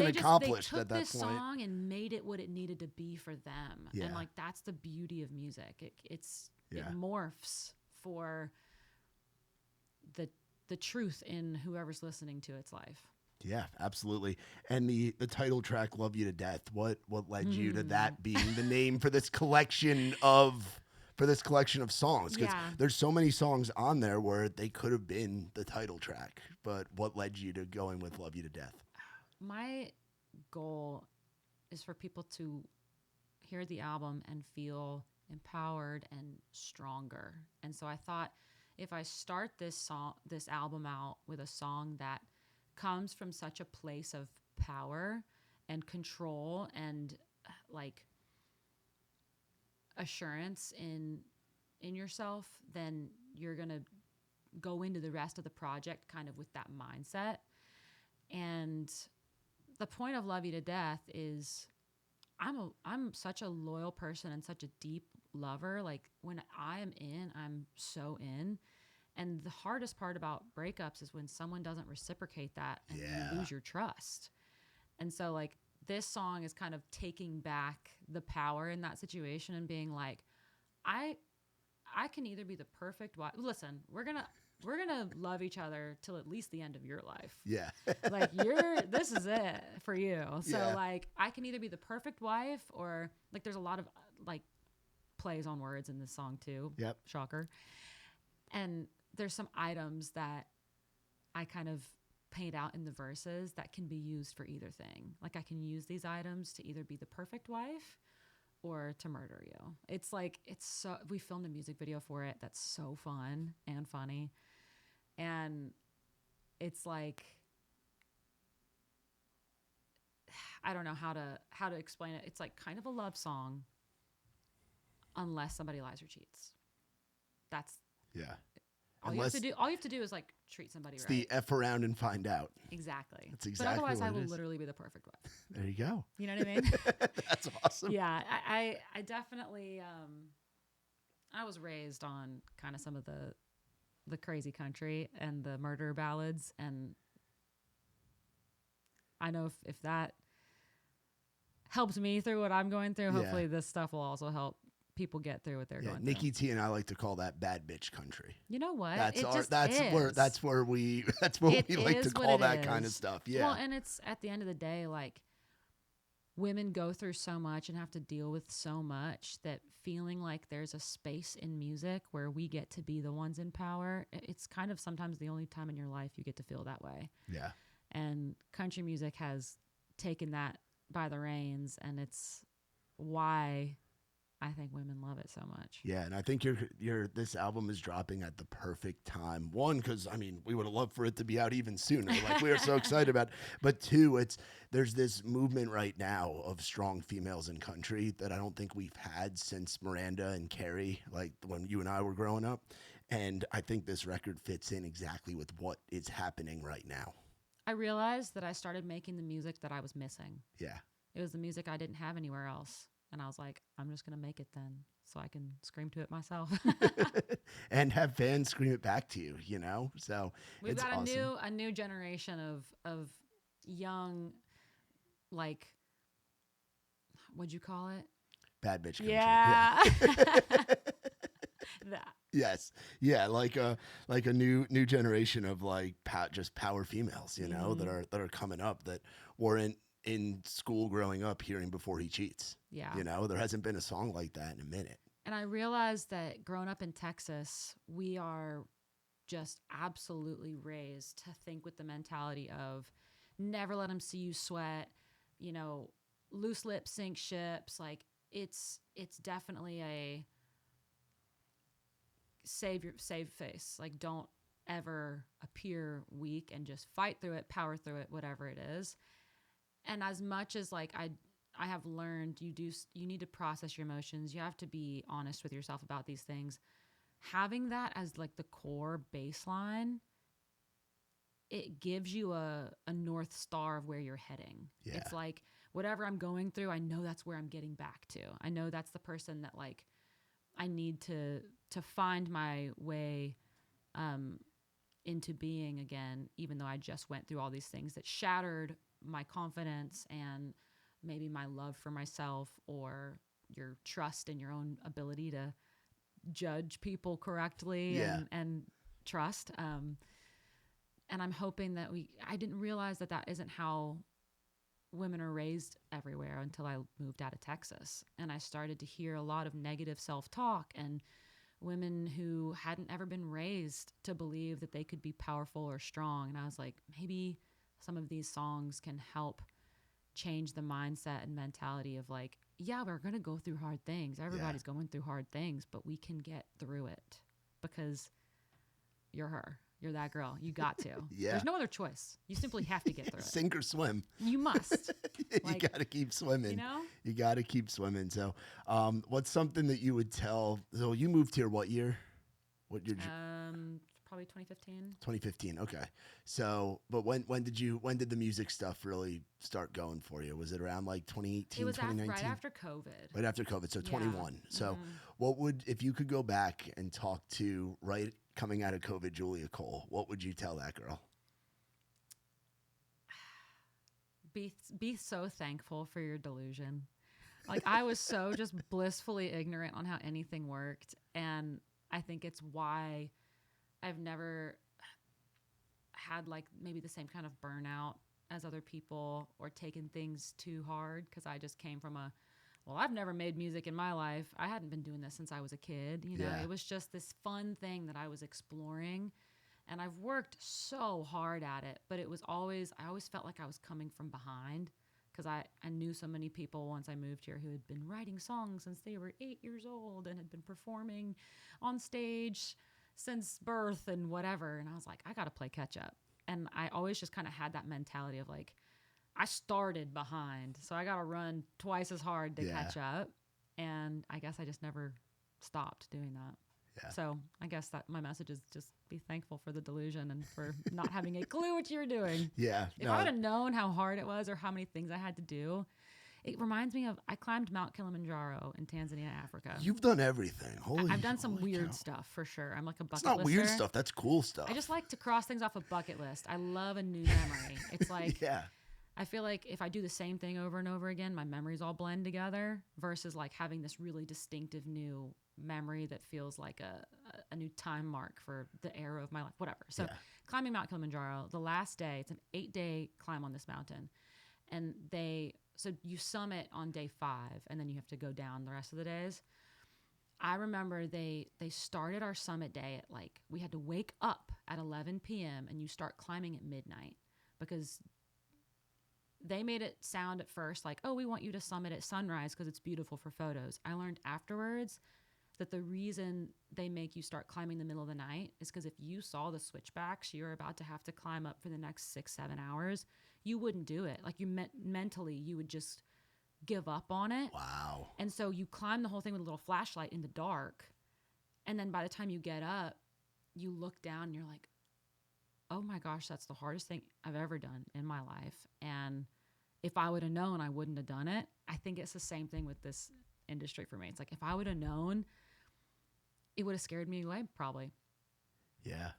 Speaker 2: accomplished
Speaker 3: they took
Speaker 2: at that
Speaker 3: this
Speaker 2: point.
Speaker 3: song and made it what it needed to be for them.
Speaker 2: Yeah.
Speaker 3: And like, that's the beauty of music. It morphs for the truth in whoever's listening to its life.
Speaker 2: Yeah, absolutely. And the title track, Love You to Death, what led you to that being the name for this collection of songs? Because there's so many songs on there where they could have been the title track, but what led you to going with Love You to Death?
Speaker 3: My goal is for people to hear the album and feel empowered and stronger. And so I thought, if I start this album out with a song that comes from such a place of power and control and like assurance in yourself, then you're going to go into the rest of the project kind of with that mindset. And the point of Love You to Death is I'm such a loyal person and such a deep lover. Like when I am in, I'm so in. And the hardest part about breakups is when someone doesn't reciprocate that and you lose your trust. And so like this song is kind of taking back the power in that situation and being like, I can either be the perfect wife. Listen, we're gonna love each other till at least the end of your life.
Speaker 2: Yeah.
Speaker 3: Like this is it for you. So like I can either be the perfect wife or like there's a lot of like plays on words in this song too.
Speaker 2: Yep.
Speaker 3: Shocker. And there's some items that I kind of paint out in the verses that can be used for either thing. Like I can use these items to either be the perfect wife or to murder you. It's like, we filmed a music video for it that's so fun and funny. And it's like, I don't know how to explain it. It's like kind of a love song unless somebody lies or cheats. That's all you have to do is like treat somebody right.
Speaker 2: The F around and find out.
Speaker 3: Exactly.
Speaker 2: That's exactly.
Speaker 3: But otherwise,
Speaker 2: what
Speaker 3: I will
Speaker 2: it is.
Speaker 3: literally be the perfect wife.
Speaker 2: There you go.
Speaker 3: You know what I mean?
Speaker 2: That's awesome.
Speaker 3: Yeah, I definitely. I was raised on kind of some of the crazy country and the murder ballads, and I know if that helped me through what I'm going through, hopefully this stuff will also help people get through what they're going through.
Speaker 2: Nikki T and I like to call that bad bitch country.
Speaker 3: You know what?
Speaker 2: That's where we like to call that kind of stuff. Yeah.
Speaker 3: Well, and it's at the end of the day, like women go through so much and have to deal with so much that feeling like there's a space in music where we get to be the ones in power. It's kind of sometimes the only time in your life you get to feel that way.
Speaker 2: Yeah.
Speaker 3: And country music has taken that by the reins, and it's why I think women love it so much.
Speaker 2: Yeah, and I think this album is dropping at the perfect time. One, because I mean, we would have loved for it to be out even sooner. Like we are so excited about it. But two, there's this movement right now of strong females in country that I don't think we've had since Miranda and Carrie, like when you and I were growing up. And I think this record fits in exactly with what is happening right now.
Speaker 3: I realized that I started making the music that I was missing.
Speaker 2: Yeah.
Speaker 3: It was the music I didn't have anywhere else. And I was like, I'm just going to make it then so I can scream to it myself.
Speaker 2: And have fans scream it back to you, you know? So
Speaker 3: we've got
Speaker 2: awesome.
Speaker 3: a new generation of young, like, what'd you call it?
Speaker 2: Bad bitch country.
Speaker 3: Yeah. That.
Speaker 2: Yes. Yeah, like a new generation of like just power females, you know, that are coming up that weren't in school growing up hearing Before He Cheats.
Speaker 3: Yeah.
Speaker 2: You know, there hasn't been a song like that in a minute.
Speaker 3: And I realized that growing up in Texas, we are just absolutely raised to think with the mentality of never let them see you sweat, you know, loose lips sink ships. Like it's definitely a save face. Like don't ever appear weak and just fight through it, power through it, whatever it is. And as much as like I have learned, you need to process your emotions. You have to be honest with yourself about these things. Having that as like the core baseline, it gives you a North Star of where you're heading.
Speaker 2: Yeah.
Speaker 3: It's like whatever I'm going through, I know that's where I'm getting back to. I know that's the person that like I need to find my way into being again, even though I just went through all these things that shattered my confidence and maybe my love for myself or your trust in your own ability to judge people correctly and trust. And I'm hoping that I didn't realize that isn't how women are raised everywhere until I moved out of Texas. And I started to hear a lot of negative self-talk and women who hadn't ever been raised to believe that they could be powerful or strong. And I was like, maybe some of these songs can help change the mindset and mentality of like, yeah, we're going to go through hard things. Everybody's going through hard things, but we can get through it because you're her. You're that girl. You got to.
Speaker 2: Yeah.
Speaker 3: There's no other choice. You simply have to get through it.
Speaker 2: Sink or swim.
Speaker 3: You must.
Speaker 2: You got to keep swimming.
Speaker 3: You know?
Speaker 2: You got to keep swimming. So what's something that you would tell? So you moved here what year? What year?
Speaker 3: Probably 2015.
Speaker 2: 2015. Okay. So, but when did the music stuff really start going for you? Was it around like 2018,
Speaker 3: It was
Speaker 2: 2019?
Speaker 3: right after COVID.
Speaker 2: Right after COVID. So 21. So what if you could go back and talk to coming out of COVID, Julia Cole, what would you tell that girl?
Speaker 3: Be so thankful for your delusion. Like I was so just blissfully ignorant on how anything worked. And I think it's why I've never had like maybe the same kind of burnout as other people or taken things too hard. Cause I just came from I've never made music in my life. I hadn't been doing this since I was a kid. You know, It was just this fun thing that I was exploring. And I've worked so hard at it, but I always felt like I was coming from behind because I knew so many people once I moved here who had been writing songs since they were 8 years old and had been performing on stage since birth and whatever. And I was like, I got to play catch up. And I always just kind of had that mentality of like, I started behind, so I got to run twice as hard to catch up. And I guess I just never stopped doing that. Yeah. So I guess that my message is just be thankful for the delusion and for not having a clue what you're doing.
Speaker 2: Yeah.
Speaker 3: If I would have known how hard it was or how many things I had to do, it reminds me of I climbed Mount Kilimanjaro in Tanzania, Africa.
Speaker 2: You've done everything.
Speaker 3: I've done some weird stuff for sure. I'm like a bucket
Speaker 2: lister. It's not weird
Speaker 3: lister.
Speaker 2: stuff. That's cool stuff.
Speaker 3: I just like to cross things off a bucket list. I love a new memory. It's like I feel like if I do the same thing over and over again, my memories all blend together versus like having this really distinctive new memory that feels like a new time mark for the era of my life, whatever. So climbing Mount Kilimanjaro, the last day, it's an 8-day climb on this mountain. And so you summit on day 5 and then you have to go down the rest of the days. I remember they started our summit day at like, we had to wake up at 11 p.m. and you start climbing at midnight because they made it sound at first like, oh, we want you to summit at sunrise because it's beautiful for photos. I learned afterwards that the reason they make you start climbing the middle of the night is because if you saw the switchbacks you're about to have to climb up for the next 6-7 hours, you wouldn't do it. Like you mentally, you would just give up on it.
Speaker 2: Wow.
Speaker 3: And so you climb the whole thing with a little flashlight in the dark. And then by the time you get up, you look down and you're like, oh my gosh, that's the hardest thing I've ever done in my life. And if I would have known, I wouldn't have done it. I think it's the same thing with this industry for me. It's like, if I would have known, it would have scared me away probably.
Speaker 2: Yeah.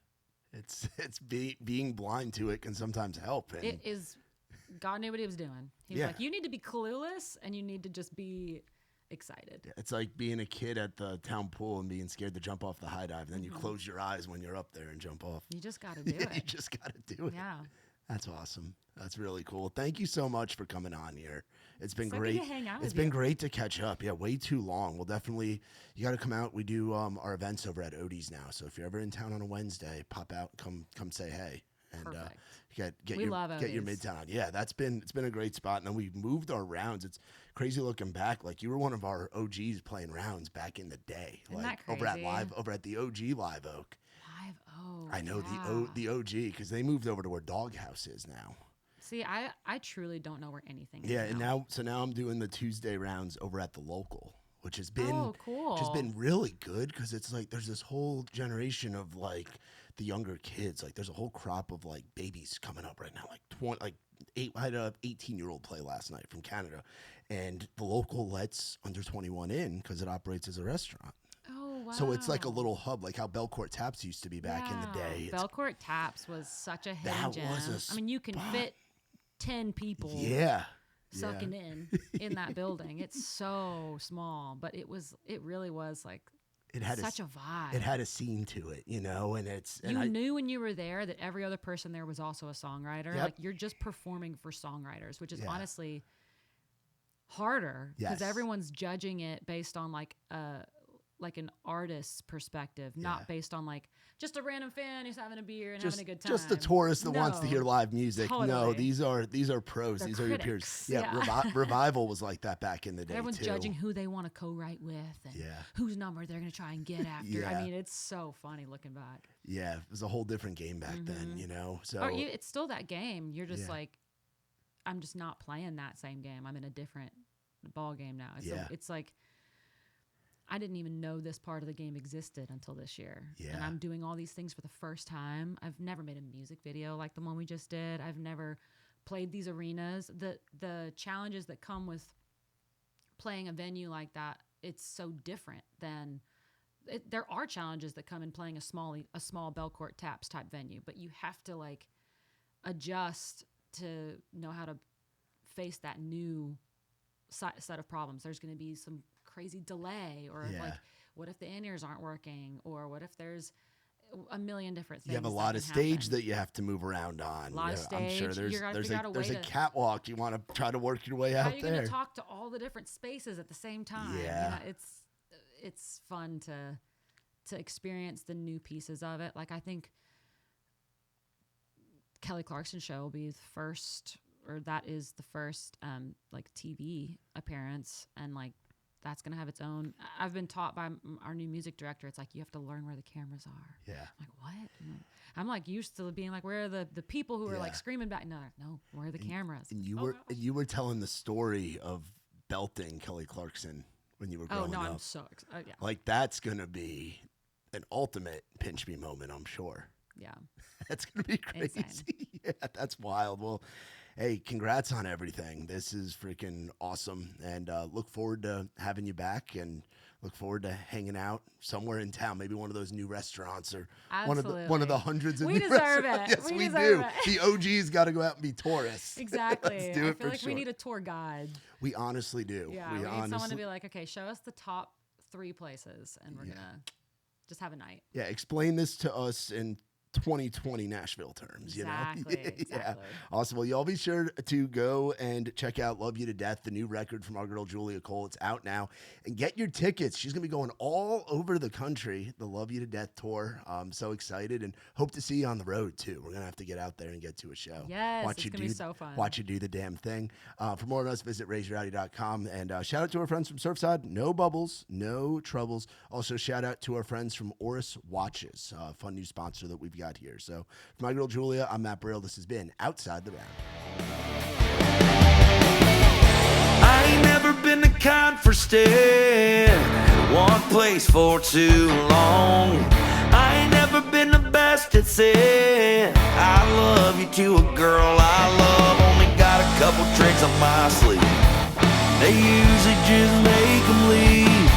Speaker 2: It's being blind to it can sometimes help. And
Speaker 3: it is, God knew what he was doing. He was like, you need to be clueless and you need to just be excited.
Speaker 2: Yeah, it's like being a kid at the town pool and being scared to jump off the high dive. And then you close your eyes when you're up there and jump off.
Speaker 3: You just got to do it.
Speaker 2: You just got to do it.
Speaker 3: Yeah.
Speaker 2: That's awesome. That's really cool. Thank you so much for coming on here. It's been
Speaker 3: great
Speaker 2: great.
Speaker 3: To hang out
Speaker 2: it's been great to catch up. Yeah, way too long. We'll definitely, you got to come out. We do our events over at Odie's now. So if you're ever in town on a Wednesday, pop out, come say hey. And get your Midtown on. Yeah, it's been a great spot. And then we moved our rounds. It's crazy looking back. Like you were one of our OGs playing rounds back in the day.
Speaker 3: Isn't
Speaker 2: like
Speaker 3: that crazy?
Speaker 2: over at the OG Live Oak.
Speaker 3: Live Oak.
Speaker 2: I know the OG because they moved over to where Doghouse is now.
Speaker 3: See, I truly don't know where anything is.
Speaker 2: Yeah, and now I'm doing the Tuesday rounds over at the local, which has been
Speaker 3: cool.
Speaker 2: Just been really good because it's like there's this whole generation of like the younger kids. Like there's a whole crop of like babies coming up right now. I had a 18-year-old play last night from Canada, and the local lets under 21 in because it operates as a restaurant.
Speaker 3: Oh, wow.
Speaker 2: So it's like a little hub, like how Belcourt Taps used to be back in the day.
Speaker 3: Belcourt Taps was such a hidden gem.
Speaker 2: Was
Speaker 3: I mean, you can fit 10 people sucking in that building. It's so small, but it really was like such a vibe.
Speaker 2: It had a scene to it, you know, and
Speaker 3: you knew when you were there that every other person there was also a songwriter.
Speaker 2: Yep.
Speaker 3: Like you're just performing for songwriters, which is honestly harder because everyone's judging it based on like an artist's perspective, not based on like just a random fan who's having a beer and having a good time.
Speaker 2: Just a tourist that wants to hear live music.
Speaker 3: Totally.
Speaker 2: No, these are pros.
Speaker 3: They're
Speaker 2: these are your peers.
Speaker 3: critics.
Speaker 2: Yeah, Revival was like that back in the day.
Speaker 3: Everyone's
Speaker 2: too.
Speaker 3: judging who they want to co-write with and whose number they're going to try and get after.
Speaker 2: Yeah.
Speaker 3: I mean, it's so funny looking back.
Speaker 2: Yeah, it was a whole different game back then, you know. So
Speaker 3: it's still that game. You're just like, I'm just not playing that same game. I'm in a different ball game now. It's like, I didn't even know this part of the game existed until this year. Yeah. And I'm doing all these things for the first time. I've never made a music video like the one we just did. I've never played these arenas. The challenges that come with playing a venue like that, it's so different than there are challenges that come in playing a small Belcourt Taps type venue, but you have to like adjust to know how to face that new set of problems. There's going to be some crazy delay, or like what if the in-ears aren't working, or what if there's a million different things.
Speaker 2: You have a lot of stage that you have to move around on.
Speaker 3: A lot of stage.
Speaker 2: I'm sure there's a
Speaker 3: to
Speaker 2: catwalk you want to try to work your way
Speaker 3: how
Speaker 2: out
Speaker 3: are you
Speaker 2: there.
Speaker 3: going to talk to all the different spaces at the same time?
Speaker 2: Yeah.
Speaker 3: You know, it's fun to experience the new pieces of it. Like I think Kelly Clarkson's show will be the first, or that is the first like TV appearance, and like that's going to have its own. I've been taught by our new music director. It's like, you have to learn where the cameras are.
Speaker 2: Yeah.
Speaker 3: I'm like, what? I'm like used to being like, where are the people who are like screaming back? No, where are the cameras?
Speaker 2: And you were telling the story of belting Kelly Clarkson when you were growing up.
Speaker 3: I'm so excited.
Speaker 2: Like that's going to be an ultimate pinch me moment, I'm sure.
Speaker 3: Yeah.
Speaker 2: That's going to be crazy. Yeah, that's wild. Well, hey, congrats on everything. This is freaking awesome. And look forward to having you back, and look forward to hanging out somewhere in town. Maybe one of those new restaurants, or one of the hundreds of new restaurants.
Speaker 3: It.
Speaker 2: Yes, we do. The OGs got to go out and be tourists.
Speaker 3: Exactly.
Speaker 2: Let's do it
Speaker 3: I feel like
Speaker 2: sure.
Speaker 3: we need a tour guide.
Speaker 2: We honestly do.
Speaker 3: Yeah, we need someone to be like, okay, show us the top 3 places, and we're going to just have a night.
Speaker 2: Yeah, explain this to us in 2020 Nashville terms,
Speaker 3: exactly,
Speaker 2: you know?
Speaker 3: Exactly.
Speaker 2: Awesome. Well, y'all be sure to go and check out Love You to Death, the new record from our girl Julia Cole. It's out now. And get your tickets. She's going to be going all over the country, the Love You to Death tour. I'm so excited, and hope to see you on the road, too. We're going to have to get out there and get to a show.
Speaker 3: Yes, it's going to be so fun.
Speaker 2: Watch you do the damn thing. For more on us, visit raiserowdy.com. And shout out to our friends from Surfside. No bubbles, no troubles. Also, shout out to our friends from Oris Watches, fun new sponsor that we've got here. So, for my girl Julia, I'm Matt Burrill. This has been Outside the Round.
Speaker 4: I ain't never been the kind for staying in one place for too long. I ain't never been the best at saying I love you to a girl I love. Only got a couple tricks up my sleeve. They usually just make them leave.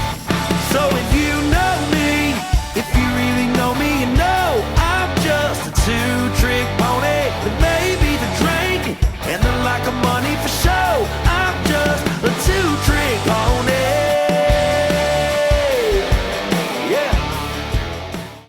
Speaker 4: So if you know me, if you really know me, you know